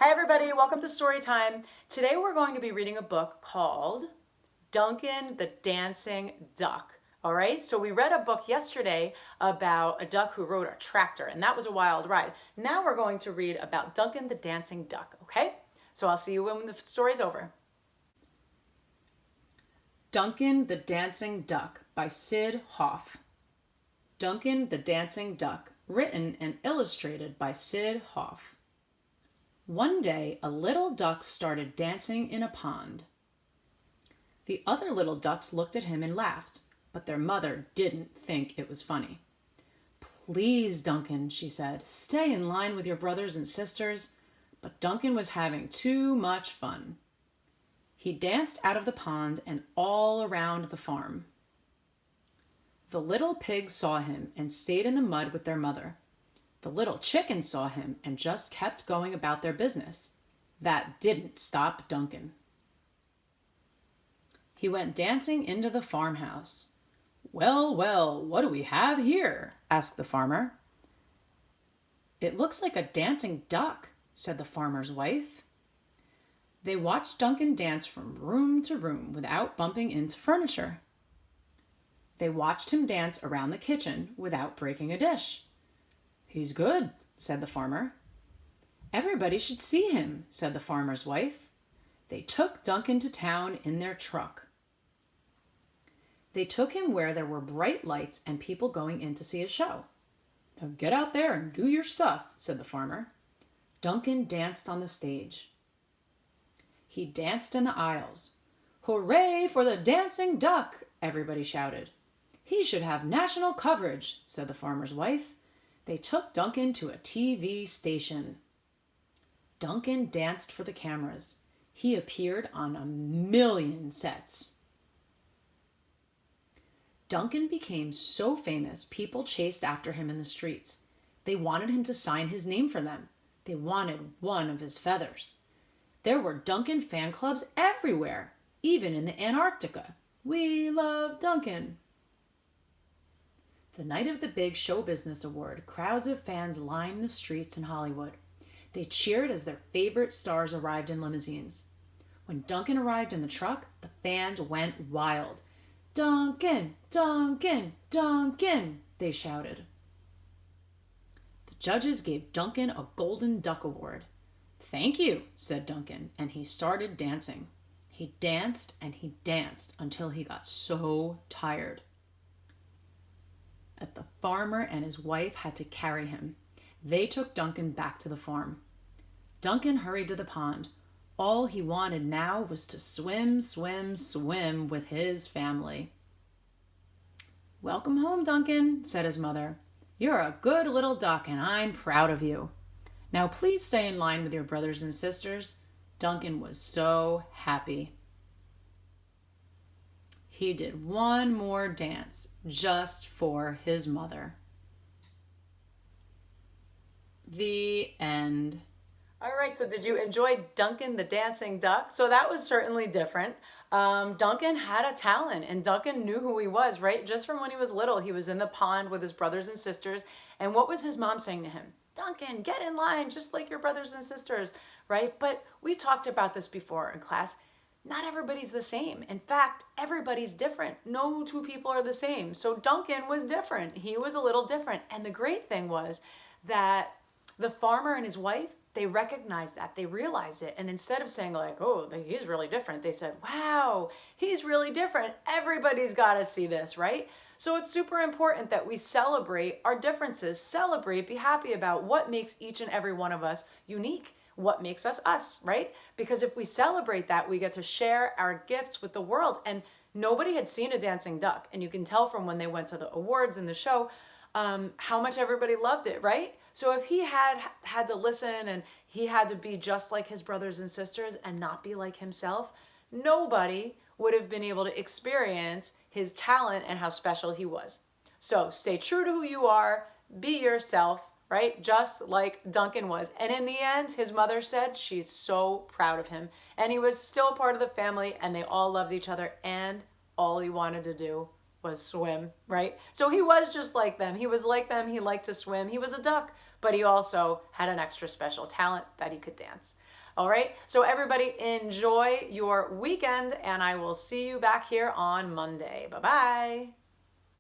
Hi everybody, welcome to Story Time. Today we're going to be reading a book called Duncan the Dancing Duck. All right, so we read a book yesterday about a duck who rode a tractor, and that was a wild ride. Now we're going to read about Duncan the Dancing Duck, okay? So I'll see you when the story's over. Duncan the Dancing Duck by Sid Hoff. Duncan the Dancing Duck, written and illustrated by Sid Hoff. One day, a little duck started dancing in a pond. The other little ducks looked at him and laughed, but their mother didn't think it was funny. "Please, Duncan," she said, "stay in line with your brothers and sisters." But Duncan was having too much fun. He danced out of the pond and all around the farm. The little pigs saw him and stayed in the mud with their mother. The little chickens saw him and just kept going about their business. That didn't stop Duncan. He went dancing into the farmhouse. "Well, well, what do we have here?" asked the farmer. "It looks like a dancing duck," said the farmer's wife. They watched Duncan dance from room to room without bumping into furniture. They watched him dance around the kitchen without breaking a dish. "He's good," said the farmer. "Everybody should see him," said the farmer's wife. They took Duncan to town in their truck. They took him where there were bright lights and people going in to see a show. "Now get out there and do your stuff," said the farmer. Duncan danced on the stage. He danced in the aisles. "Hooray for the dancing duck!" everybody shouted. "He should have national coverage," said the farmer's wife. They took Duncan to a TV station. Duncan danced for the cameras. He appeared on 1,000,000 sets. Duncan became so famous, people chased after him in the streets. They wanted him to sign his name for them. They wanted one of his feathers. There were Duncan fan clubs everywhere, even in the Antarctica. "We love Duncan." The night of the big show business award, crowds of fans lined the streets in Hollywood. They cheered as their favorite stars arrived in limousines. When Duncan arrived in the truck, the fans went wild. "Duncan! Duncan! Duncan!" they shouted. The judges gave Duncan a Golden Duck Award. "Thank you," said Duncan, and he started dancing. He danced and he danced until he got so tired that the farmer and his wife had to carry him. They took Duncan back to the farm. Duncan hurried to the pond. All he wanted now was to swim, swim, swim with his family. "Welcome home, Duncan," said his mother. "You're a good little duck and I'm proud of you. Now please stay in line with your brothers and sisters." Duncan was so happy. He did one more dance just for his mother. The end. All right, so did you enjoy Duncan the Dancing Duck? So that was certainly different. Duncan had a talent and Duncan knew who he was, right? Just from when he was little, he was in the pond with his brothers and sisters. And what was his mom saying to him? "Duncan, get in line just like your brothers and sisters," right? But we talked about this before in class. Not everybody's the same. In fact, everybody's different. No two people are the same. So Duncan was different. He was a little different. And the great thing was that the farmer and his wife, they recognized that. They realized it. And instead of saying like, "Oh, he's really different," they said, "Wow, he's really different. Everybody's got to see this," right? So it's super important that we celebrate our differences, celebrate, be happy about what makes each and every one of us unique. What makes us us, right? Because if we celebrate that, we get to share our gifts with the world. And nobody had seen a dancing duck. And you can tell from when they went to the awards and the show how much everybody loved it, right? So if he had to listen and he had to be just like his brothers and sisters and not be like himself, nobody would have been able to experience his talent and how special he was. So stay true to who you are, be yourself, right? Just like Duncan was. And in the end, his mother said she's so proud of him. And he was still part of the family and they all loved each other and all he wanted to do was swim, right? So he was just like them. He was like them. He liked to swim. He was a duck, but he also had an extra special talent that he could dance. All right, so everybody enjoy your weekend, and I will see you back here on Monday. Bye-bye.